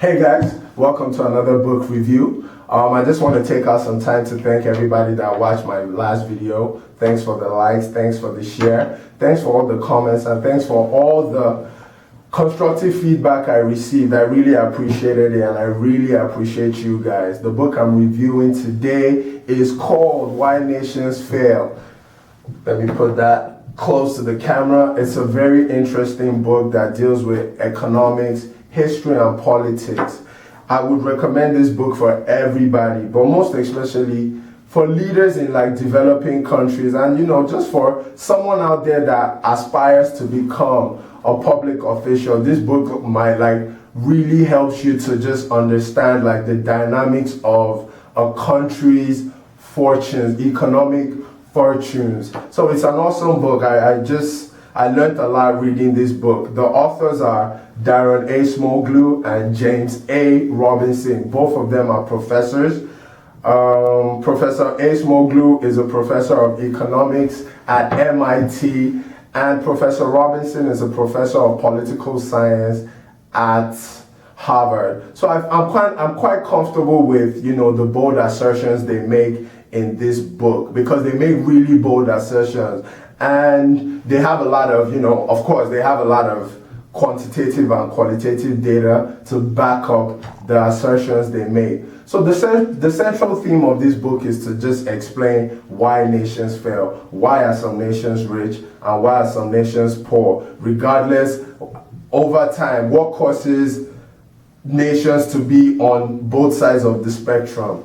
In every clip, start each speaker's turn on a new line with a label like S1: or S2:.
S1: Hey guys, welcome to another book review. I just want to take out some time to thank everybody that watched my last video. Thanks for the likes, thanks for the share, thanks for all the comments, and thanks for all the constructive feedback I received. I really appreciated it, and I really appreciate you guys. The book I'm reviewing today is called Why Nations Fail. Let me put that close to the camera. It's a very interesting book that deals with economics, history, and politics. I would recommend this book for everybody, but most especially for leaders in like developing countries, and just for someone out there that aspires to become a public official. This book might really helps you to just understand the dynamics of a country's fortunes, economic fortunes. So it's an awesome book. I learned a lot reading this book. The authors are Daron Acemoglu and James A. Robinson. Both of them are professors. Professor Acemoglu is a professor of economics at MIT, and Professor Robinson is a professor of political science at Harvard. So I'm quite comfortable with the bold assertions they make in this book, because they make really bold assertions, and they have a lot of of course they have a lot of quantitative and qualitative data to back up the assertions they make. So the central theme of this book is to just explain why nations fail, why are some nations rich and why are some nations poor, regardless over time what causes nations to be on both sides of the spectrum.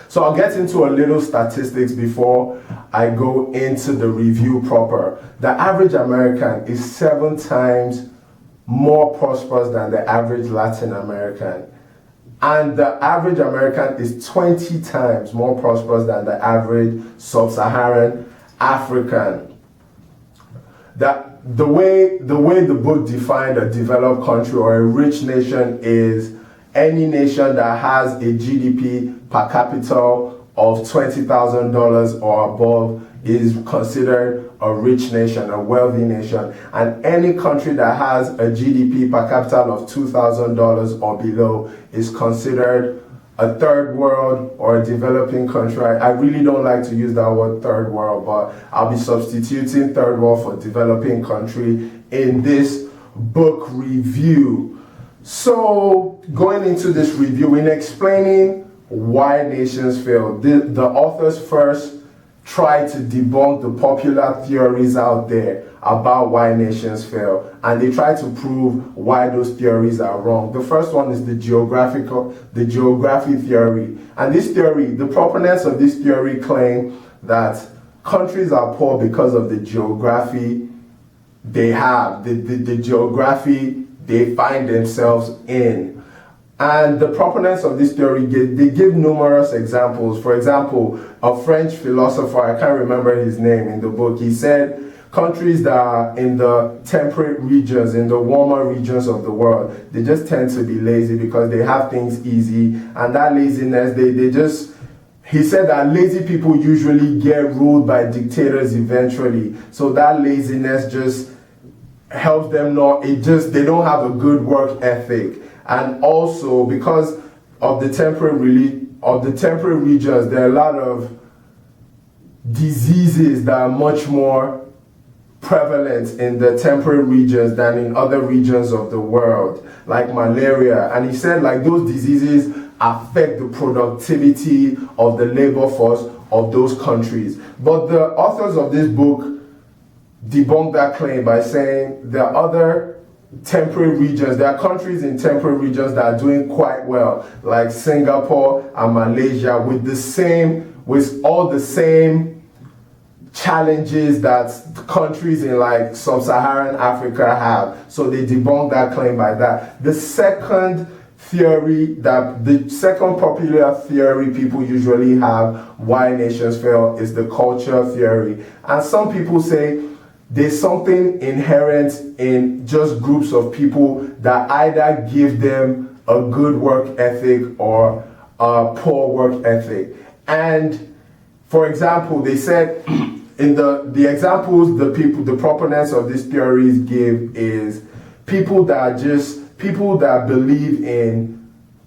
S1: So I'll get into a little statistics before I go into the review proper. The average American is 7 times more prosperous than the average Latin American. And the average American is 20 times more prosperous than the average Sub-Saharan African. The way the book defined a developed country or a rich nation is any nation that has a GDP per capita of $20,000 or above is considered a rich nation, a wealthy nation. And any country that has a GDP per capita of $2,000 or below is considered a third world or a developing country. I really don't like to use that word third world, but I'll be substituting third world for developing country in this book review. So going into this review, in explaining why nations fail, the authors first try to debunk the popular theories out there about why nations fail, and they try to prove why those theories are wrong. The first one is the geography theory. And this theory, the proponents of this theory claim that countries are poor because of the geography they have, the geography they find themselves in. And the proponents of this theory, they give numerous examples. For example, a French philosopher, I can't remember his name in the book, he said countries that are in the temperate regions, in the warmer regions of the world, they just tend to be lazy because they have things easy. And that laziness, he said that lazy people usually get ruled by dictators eventually. So that laziness just helps them they don't have a good work ethic. And also because of the temperate regions, there are a lot of diseases that are much more prevalent in the temperate regions than in other regions of the world, like malaria. And he said those diseases affect the productivity of the labor force of those countries. But the authors of this book debunk that claim by saying there are other temperate regions, there are countries in temperate regions that are doing quite well, like Singapore and Malaysia, with all the same challenges that countries in Sub-Saharan Africa have. So they debunk that claim by that. The second popular theory people usually have why nations fail is the culture theory. And some people say there's something inherent in just groups of people that either give them a good work ethic or a poor work ethic. And for example, they said in the examples the proponents of these theories give is people that are just people that believe in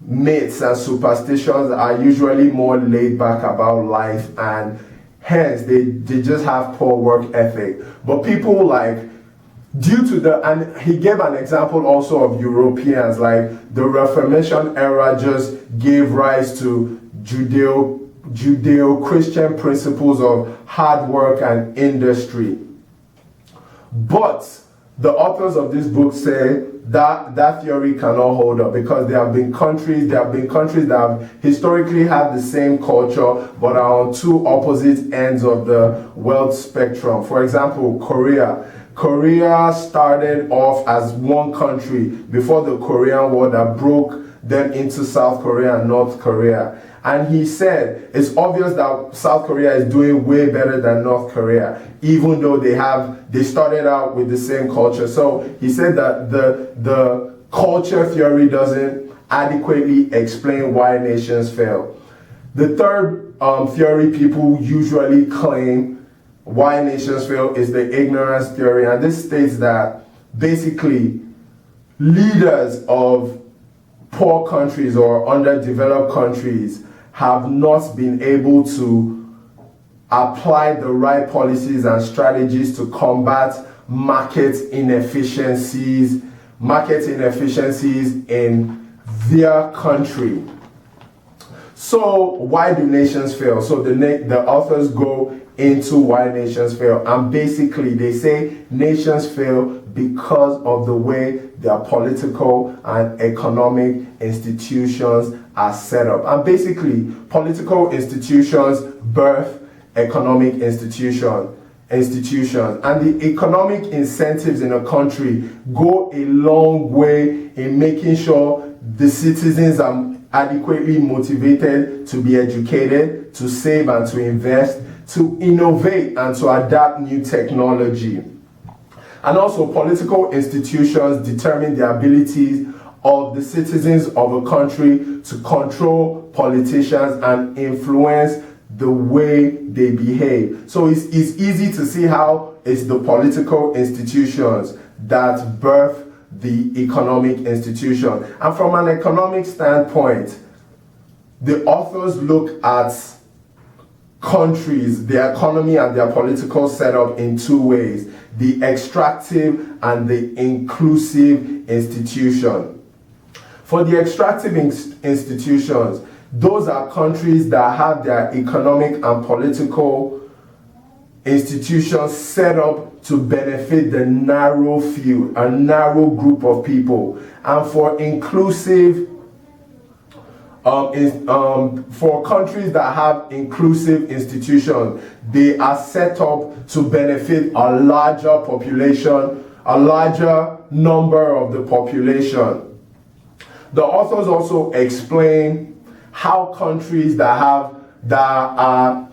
S1: myths and superstitions are usually more laid back about life, and hence they just have poor work ethic. But people like, due to the, and he gave an example also of Europeans, like the Reformation era just gave rise to Judeo-Christian principles of hard work and industry. But the authors of this book say that that theory cannot hold up, because there have been countries that have historically had the same culture but are on two opposite ends of the wealth spectrum. For example, Korea started off as one country before the Korean War that broke them into South Korea and North Korea. And he said it's obvious that South Korea is doing way better than North Korea, even though they started out with the same culture. So he said that the culture theory doesn't adequately explain why nations fail. The third theory people usually claim why nations fail is the ignorance theory, and this states that basically leaders of poor countries or underdeveloped countries have not been able to apply the right policies and strategies to combat market inefficiencies in their country. So why do nations fail? So the authors go into why nations fail, and basically they say nations fail because of the way their political and economic institutions are set up. And basically political institutions birth economic institutions, and the economic incentives in a country go a long way in making sure the citizens are adequately motivated to be educated, to save and to invest, to innovate and to adapt new technology. And also political institutions determine the abilities of the citizens of a country to control politicians and influence the way they behave. So it's easy to see how it's the political institutions that birth the economic institution. And from an economic standpoint, the authors look at countries, their economy and their political setup in two ways: the extractive and the inclusive institution. For the extractive institutions, those are countries that have their economic and political institutions set up to benefit the narrow few, a narrow group of people. And for inclusive, for countries that have inclusive institutions, they are set up to benefit a larger population, a larger number of the population. The authors also explain how countries that are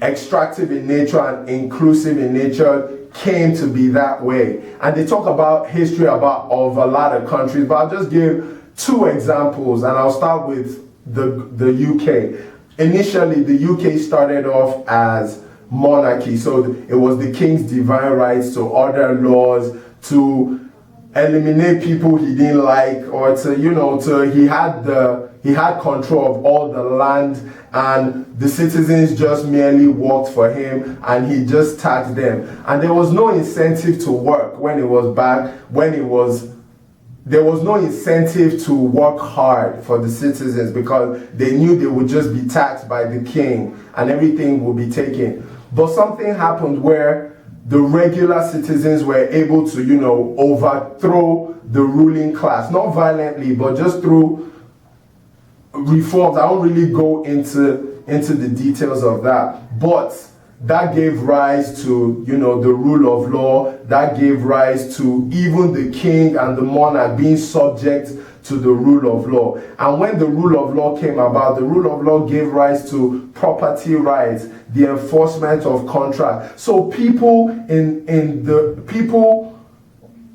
S1: extractive in nature and inclusive in nature came to be that way. And they talk about history of a lot of countries, but I'll just give two examples, and I'll start with the UK. Initially, the UK started off as monarchy, so it was the king's divine rights to order laws, to eliminate people he didn't like, or he had control of all the land, and the citizens just merely worked for him, and he just taxed them. And there was no incentive to work there was no incentive to work hard for the citizens, because they knew they would just be taxed by the king and everything would be taken. But something happened where the regular citizens were able to, overthrow the ruling class, not violently, but just through reforms. I don't really go into the details of that, but that gave rise to, the rule of law. That gave rise to even the king and the monarch being subject to the rule of law. And when the rule of law came about, the rule of law gave rise to property rights, the enforcement of contract. So people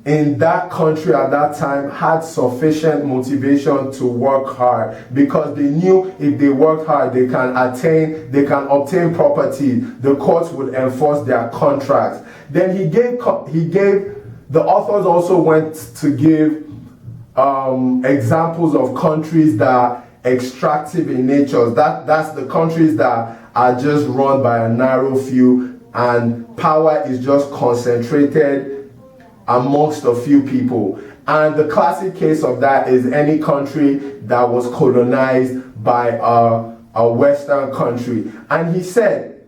S1: in that country at that time had sufficient motivation to work hard, because they knew if they worked hard, they can obtain property. The courts would enforce their contracts. Then the authors also went to give examples of countries that are extractive in nature. That's the countries that are just run by a narrow few, and power is just concentrated amongst a few people. And the classic case of that is any country that was colonized by a Western country. And he said,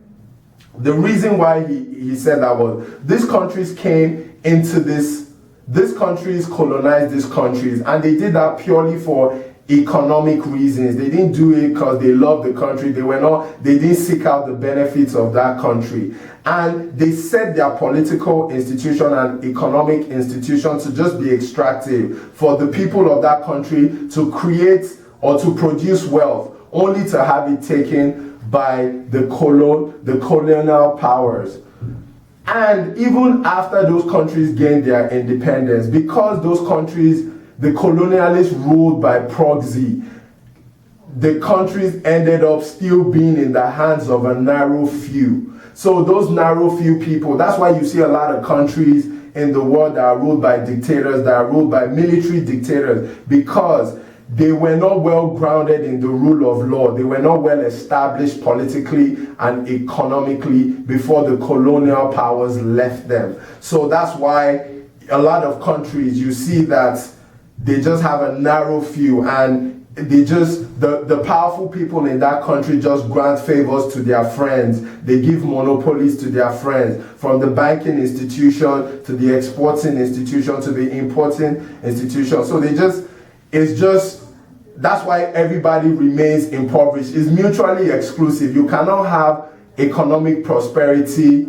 S1: the reason why he said that was, these countries came into these countries colonized these countries, and they did that purely for economic reasons. They didn't do it because they loved the country. They didn't seek out the benefits of that country. And they set their political institution and economic institution to just be extractive for the people of that country to create or to produce wealth, only to have it taken by the colonial powers. And even after those countries gained their independence, because those countries, the colonialists ruled by proxy, the countries ended up still being in the hands of a narrow few. So those narrow few people, that's why you see a lot of countries in the world that are ruled by dictators, that are ruled by military dictators, because they were not well grounded in the rule of law. They were not well established politically and economically before the colonial powers left them. So that's why a lot of countries, you see that they just have a narrow few, and they just, the powerful people in that country just grant favors to their friends. They give monopolies to their friends, from the banking institution to the exporting institution to the importing institution. So that's why everybody remains impoverished. It's mutually exclusive. You cannot have economic prosperity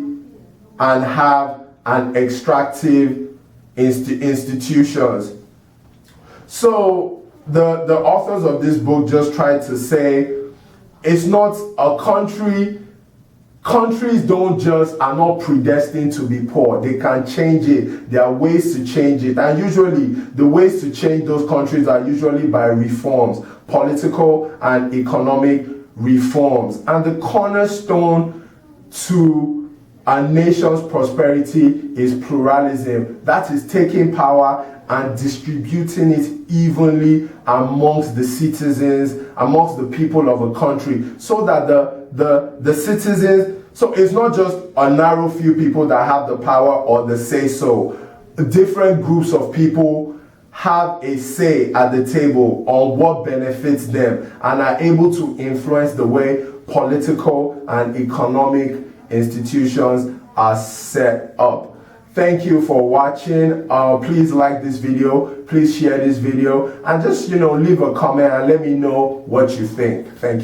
S1: and have an extractive institutions. So the authors of this book just tried to say, it's not a country. Countries are not predestined to be poor. They can change it. There are ways to change it. And usually, the ways to change those countries are usually by reforms, political and economic reforms. And the cornerstone to a nation's prosperity is pluralism. That is taking power and distributing it evenly amongst the citizens, amongst the people of a country, so that the citizens, so it's not just a narrow few people that have the power or the say so. Different groups of people have a say at the table on what benefits them and are able to influence the way political and economic institutions are set up. Thank you for watching. Please like this video, please share this video, and just leave a comment and let me know what you think. Thank you.